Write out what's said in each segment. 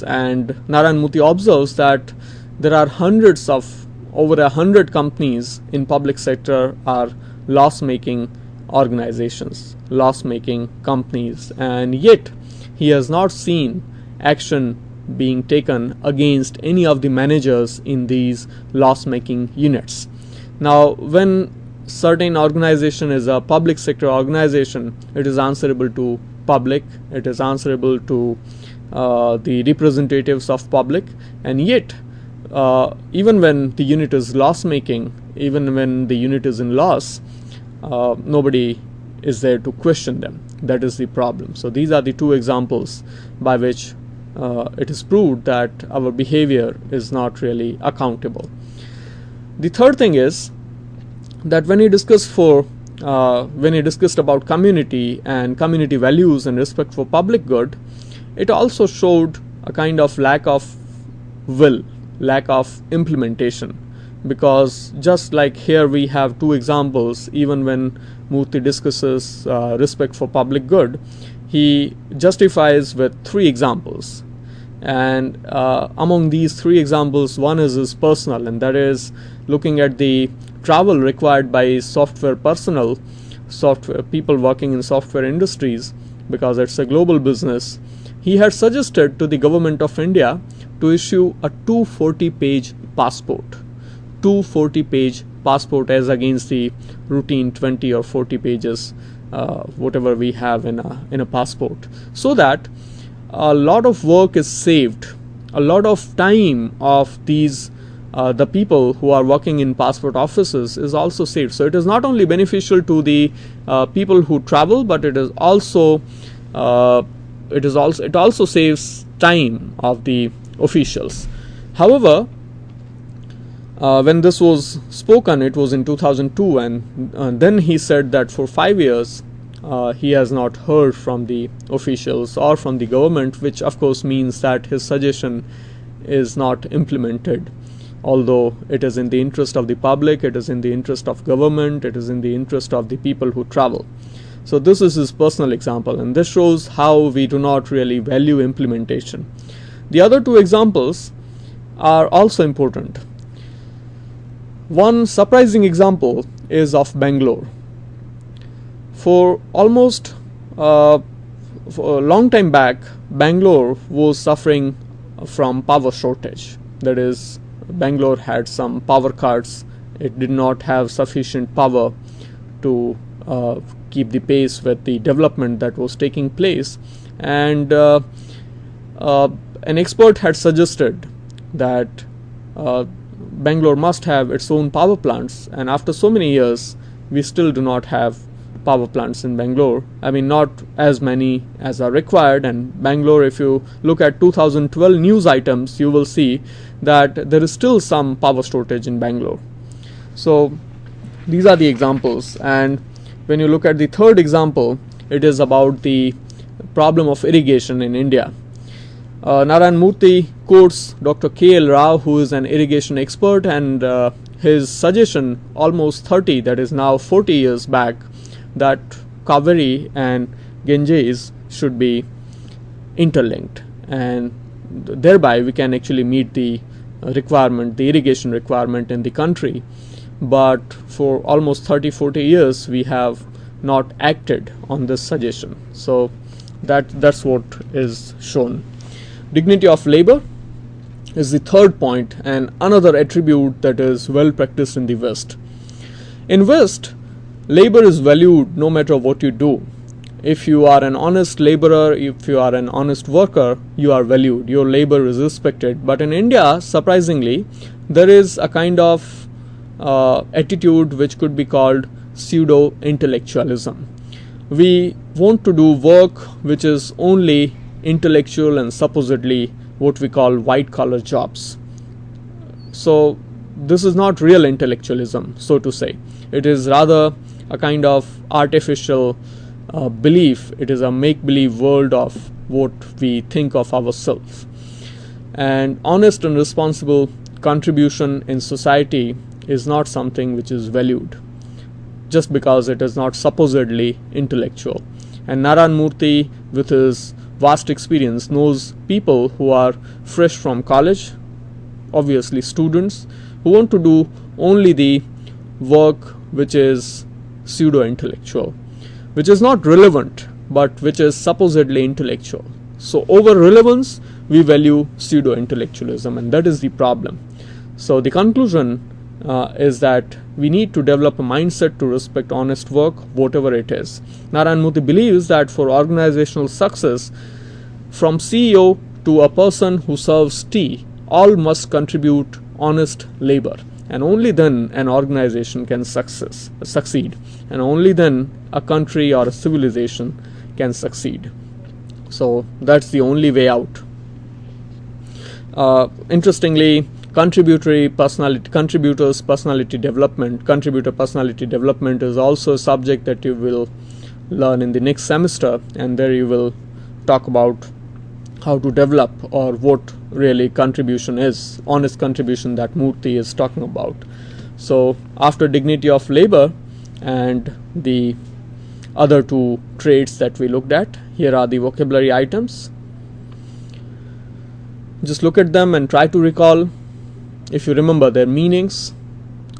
And Narayana Murthy observes that there are over 100 companies in public sector are loss-making organizations, loss-making companies, and yet he has not seen action being taken against any of the managers in these loss-making units. Now, when certain organization is a public sector organization, it is answerable to public, it is answerable to the representatives of public, and yet even when the unit is loss making, even when the unit is in loss, nobody is there to question them. That is the problem. So these are the two examples by which it is proved that our behavior is not really accountable. The third thing is that when he discussed about community and community values and respect for public good, it also showed a kind of lack of will, lack of implementation, because just like here we have two examples, even when Murthy discusses respect for public good, he justifies with three examples. And among these three examples, one is his personal, and that is looking at the travel required by software personnel, software people working in software industries, because it's a global business. He had suggested to the government of India to issue a 240-page passport, 240-page passport as against the routine 20 or 40 pages, whatever we have in a passport, so that a lot of work is saved, a lot of time of these the people who are working in passport offices is also saved. So it is not only beneficial to the people who travel, but it also saves time of the officials. However, when this was spoken, it was in 2002, and then he said that for 5 years he has not heard from the officials or from the government, which of course means that his suggestion is not implemented. Although it is in the interest of the public, it is in the interest of government, it is in the interest of the people who travel. So this is his personal example, and this shows how we do not really value implementation. The other two examples are also important. One surprising example is of Bangalore. For almost for a long time back, Bangalore was suffering from power shortage. That is, Bangalore had some power cuts. It did not have sufficient power to keep the pace with the development that was taking place, and an expert had suggested that Bangalore must have its own power plants, and after so many years we still do not have power plants in Bangalore. I mean, not as many as are required. And Bangalore, if you look at 2012 news items, you will see that there is still some power shortage in Bangalore. So these are the examples. And when you look at the third example, it is about the problem of irrigation in India. Narayana Murthy quotes Dr. K.L. Rao, who is an irrigation expert, and his suggestion almost 30, that is now 40 years back, that Kaveri and Ganges should be interlinked, and thereby we can actually meet the requirement, the irrigation requirement in the country. But for almost 30-40 years we have not acted on this suggestion. So that's what is shown. Dignity of labor is the third point, and another attribute that is well practiced in the West. In West, labor is valued no matter what you do. If you are an honest laborer, if you are an honest worker, you are valued, your labor is respected. But in India, surprisingly, there is a kind of attitude which could be called pseudo-intellectualism. We want to do work which is only intellectual and supposedly what we call white-collar jobs. So this is not real intellectualism, so to say. It is rather a kind of artificial belief. It is a make-believe world of what we think of ourselves. And honest and responsible contribution in society is not something which is valued just because it is not supposedly intellectual. And Narayana Murthy, with his vast experience, knows people who are fresh from college, obviously students, who want to do only the work which is pseudo-intellectual, which is not relevant, but which is supposedly intellectual. So over relevance, we value pseudo-intellectualism, and that is the problem. So the conclusion is that we need to develop a mindset to respect honest work, whatever it is. Narayana believes that for organizational success, from CEO to a person who serves tea, all must contribute honest labor, and only then an organization can succeed, and only then a country or a civilization can succeed. So that's the only way out. Interestingly, contributor personality development is also a subject that you will learn in the next semester, and there you will talk about how to develop, or what really contribution is, honest contribution that Murthy is talking about. So after dignity of labor and the other two traits that we looked at, here are the vocabulary items. Just look at them and try to recall, if you remember, their meanings.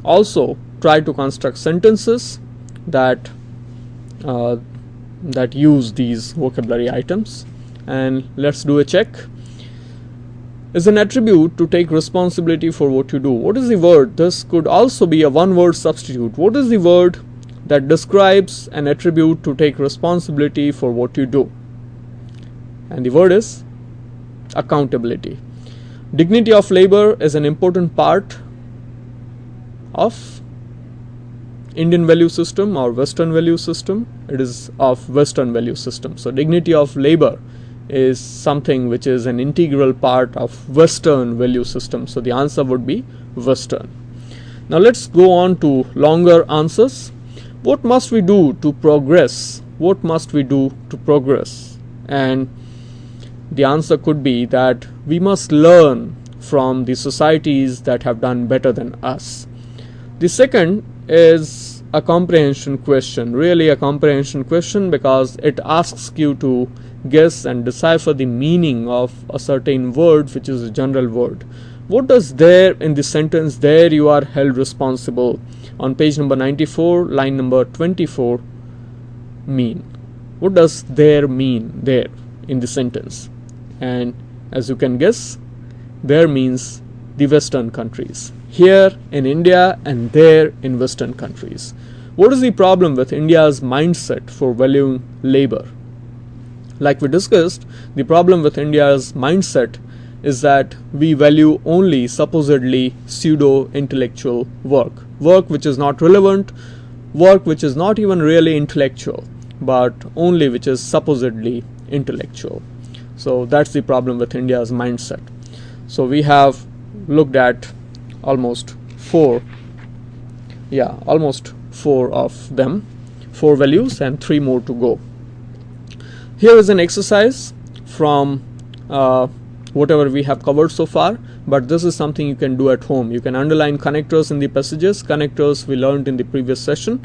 Also try to construct sentences that use these vocabulary items. And let's do a check. Is an attribute to take responsibility for what you do. What is the word? This could also be a one-word substitute. What is the word that describes an attribute to take responsibility for what you do? And the word is accountability. Dignity of labor is an important part of Indian value system or Western value system. It is of Western value system. So dignity of labor is something which is an integral part of Western value system. So the answer would be Western. Now let's go on to longer answers. What must we do to progress? What must we do to progress? And the answer could be that we must learn from the societies that have done better than us. The second is a comprehension question, really a comprehension question, because it asks you to guess and decipher the meaning of a certain word, which is a general word. What does there in the sentence, there you are held responsible, on page number 94, line number 24, mean? What does there mean there in the sentence? And as you can guess, there means the Western countries. Here in India and there in Western countries. What is the problem with India's mindset for valuing labor? Like we discussed, the problem with India's mindset is that we value only supposedly pseudo-intellectual work. Work which is not relevant, work which is not even really intellectual, but only which is supposedly intellectual. So that's the problem with India's mindset. So we have looked at almost four of them, 4 values, and 3 more to go. Here is an exercise from whatever we have covered so far, but this is something you can do at home. You can underline connectors in the passages. Connectors we learned in the previous session.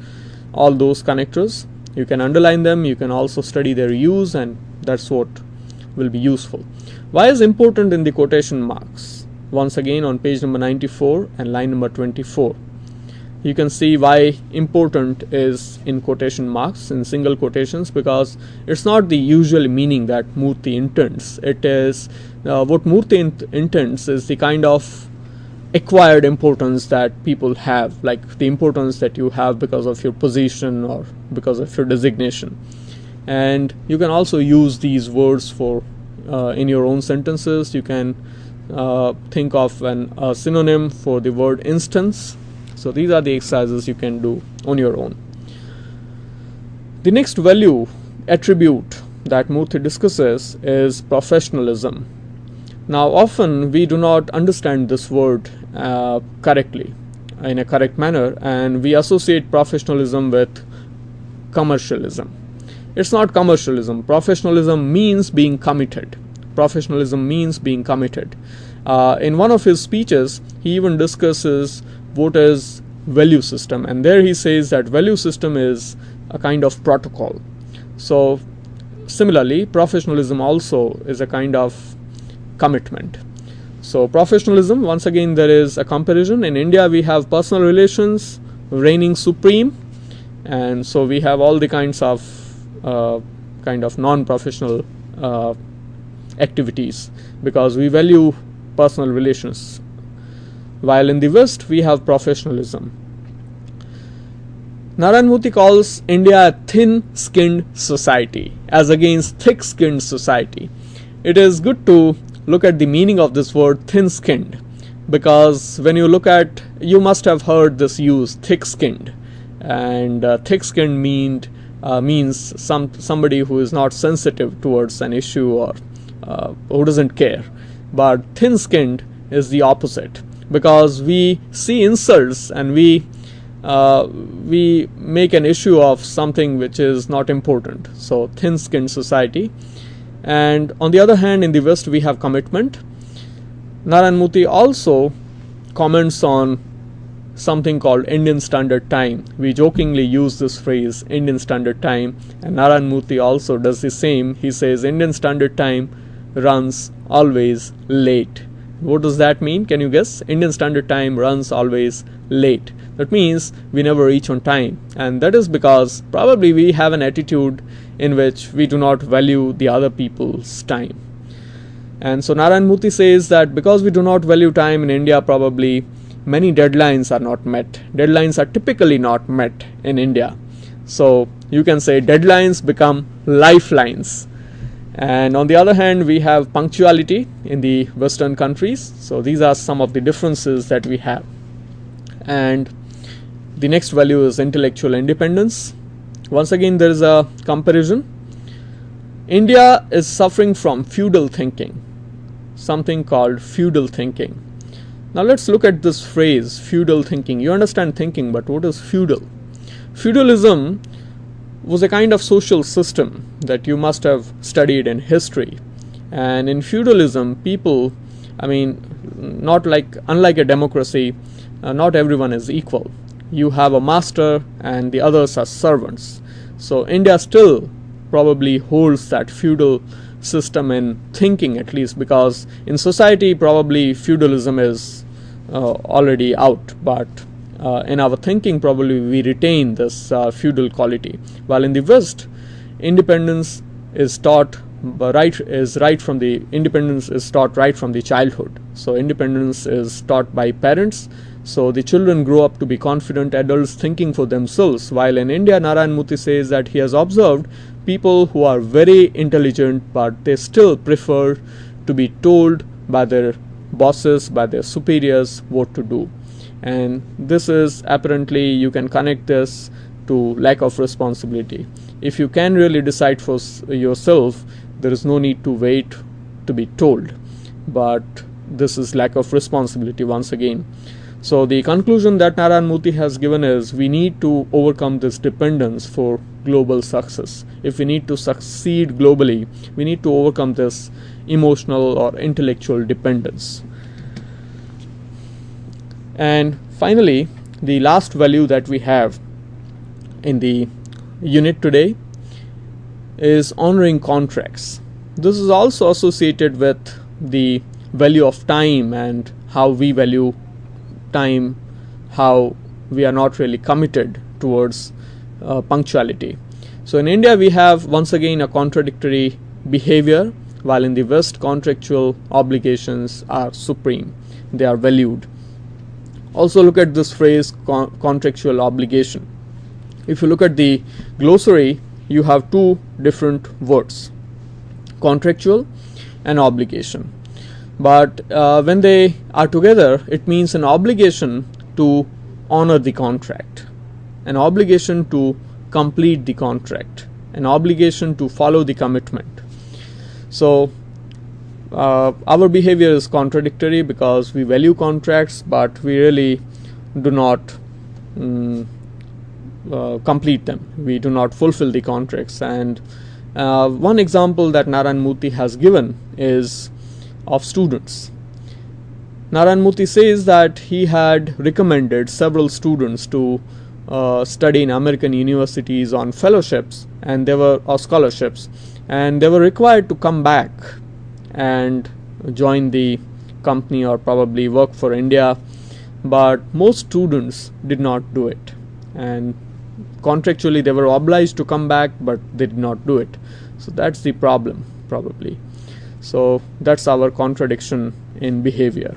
All those connectors, you can underline them. You can also study their use, and that's what will be useful. Why is important in the quotation marks? Once again on page number 94 and line number 24. You can see why important is in quotation marks, in single quotations, because it's not the usual meaning that Murthy intends. It is what Murthy intends is the kind of acquired importance that people have, like the importance that you have because of your position or because of your designation. And you can also use these words for in your own sentences. You can think of a synonym for the word instance. So these are the exercises you can do on your own. The next value attribute that Murthy discusses is professionalism. Now often we do not understand this word correctly, in a correct manner, and we associate professionalism with commercialism. It's not commercialism. Professionalism means being committed. Professionalism means being committed. In one of his speeches, he even discusses what is value system, and there he says that value system is a kind of protocol. So similarly, professionalism also is a kind of commitment. So professionalism, once again, there is a comparison. In India, we have personal relations reigning supreme, and so we have all the kinds of non-professional activities because we value personal relations. While in the West, we have professionalism. Narayana Murthy calls India a thin-skinned society as against thick-skinned society. It is good to look at the meaning of this word thin-skinned, because when you look at, you must have heard this used, thick-skinned, and thick-skinned means somebody who is not sensitive towards an issue or who doesn't care. But thin-skinned is the opposite, because we see insults and we make an issue of something which is not important. So thin-skinned society. And on the other hand, in the West, we have commitment. Narayana Murthy also comments on something called Indian Standard Time. We jokingly use this phrase, Indian Standard Time, and Narayana Murthy also does the same. He says Indian Standard Time runs always late. What does that mean? Can you guess? Indian Standard Time runs always late. That means we never reach on time, and that is because probably we have an attitude in which we do not value the other people's time. And so Narayana Murthy says that because we do not value time in India, probably many deadlines are not met. Deadlines are typically not met in India. So you can say deadlines become lifelines. And on the other hand, we have punctuality in the Western countries. So these are some of the differences that we have. And the next value is intellectual independence. Once again, there is a comparison. India is suffering from feudal thinking, something called feudal thinking. Now let's look at this phrase, feudal thinking. You understand thinking, but what is feudal? Feudalism was a kind of social system that you must have studied in history. And in feudalism, people, unlike a democracy, not everyone is equal. You have a master and the others are servants. So India still probably holds that feudal system in thinking, at least, because in society probably feudalism is already out, but in our thinking probably we retain this feudal quality. While in the West, independence is taught right from the childhood. So independence is taught by parents. So the children grow up to be confident adults thinking for themselves. While in India, Narayana Murthy says that he has observed people who are very intelligent, but they still prefer to be told by their bosses, by their superiors, what to do. And this is apparently, you can connect this to lack of responsibility. If you can really decide for yourself, there is no need to wait to be told. But this is lack of responsibility once again. So the conclusion that Narayana Murthy has given is we need to overcome this dependence for global success. If we need to succeed globally, we need to overcome this emotional or intellectual dependence. And finally, the last value that we have in the unit today is honoring contracts. This is also associated with the value of time and how we value time, how we are not really committed towards punctuality. So in India, we have once again a contradictory behavior, while in the West, contractual obligations are supreme. They are valued. Also look at this phrase, contractual obligation. If you look at the glossary, you have two different words, contractual and obligation. But when they are together, it means an obligation to honor the contract, an obligation to complete the contract, an obligation to follow the commitment. So our behavior is contradictory because we value contracts, but we really do not complete them. We do not fulfill the contracts. And one example that Narayana Murthy has given is of students. Narayana Murthy says that he had recommended several students to study in American universities on fellowships, and they were or scholarships, and they were required to come back and join the company or probably work for India, but most students did not do it, and contractually they were obliged to come back, but they did not do it. So that's the problem, probably. So that's our contradiction in behavior.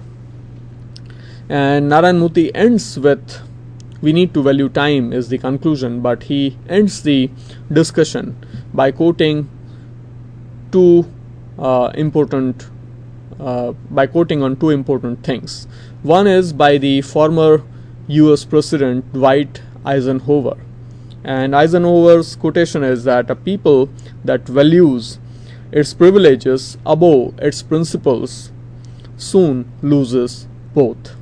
And Narayana Murthy ends with, we need to value time is the conclusion, but he ends the discussion by quoting by quoting on two important things. One is by the former US President Dwight Eisenhower, and Eisenhower's quotation is that a people that values its privileges above its principles soon loses both.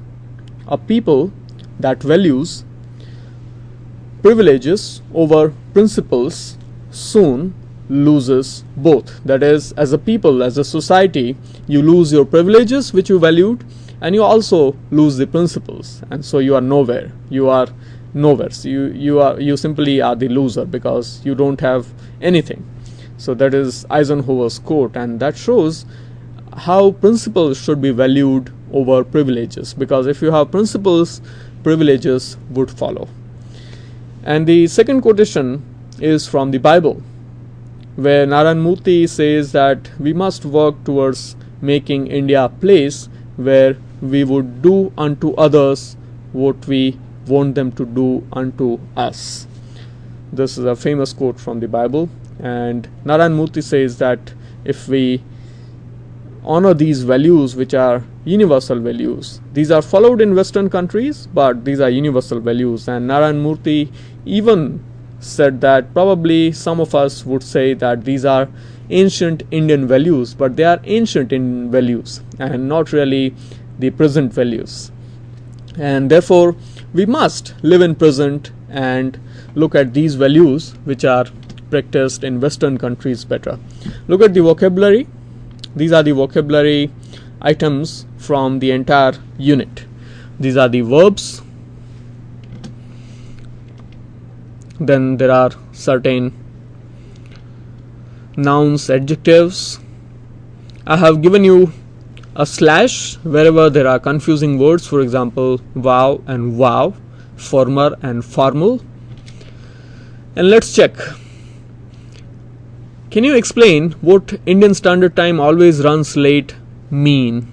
A people that values privileges over principles soon loses both. That is, as a people, as a society, you lose your privileges which you valued, and you also lose the principles, and so you are nowhere. You are nowhere. So you simply are the loser because you don't have anything. So that is Eisenhower's quote, and that shows how principles should be valued over privileges, because if you have principles, privileges would follow. And the second quotation is from the Bible, where Narayana Murthy says that we must work towards making India a place where we would do unto others what we want them to do unto us. This is a famous quote from the Bible, and Narayana Murthy says that if we honor these values, which are universal values, these are followed in Western countries, but these are universal values. And Narayana Murthy even said that probably some of us would say that these are ancient Indian values, but they are ancient Indian values and not really the present values. And therefore we must live in present and look at these values which are practiced in Western countries better. Look at the vocabulary. These are the vocabulary items from the entire unit. These are the verbs. Then there are certain nouns, adjectives. I have given you a slash wherever there are confusing words, for example, wow and wow, former and formal. And let's check. Can you explain what Indian Standard Time always runs late mean?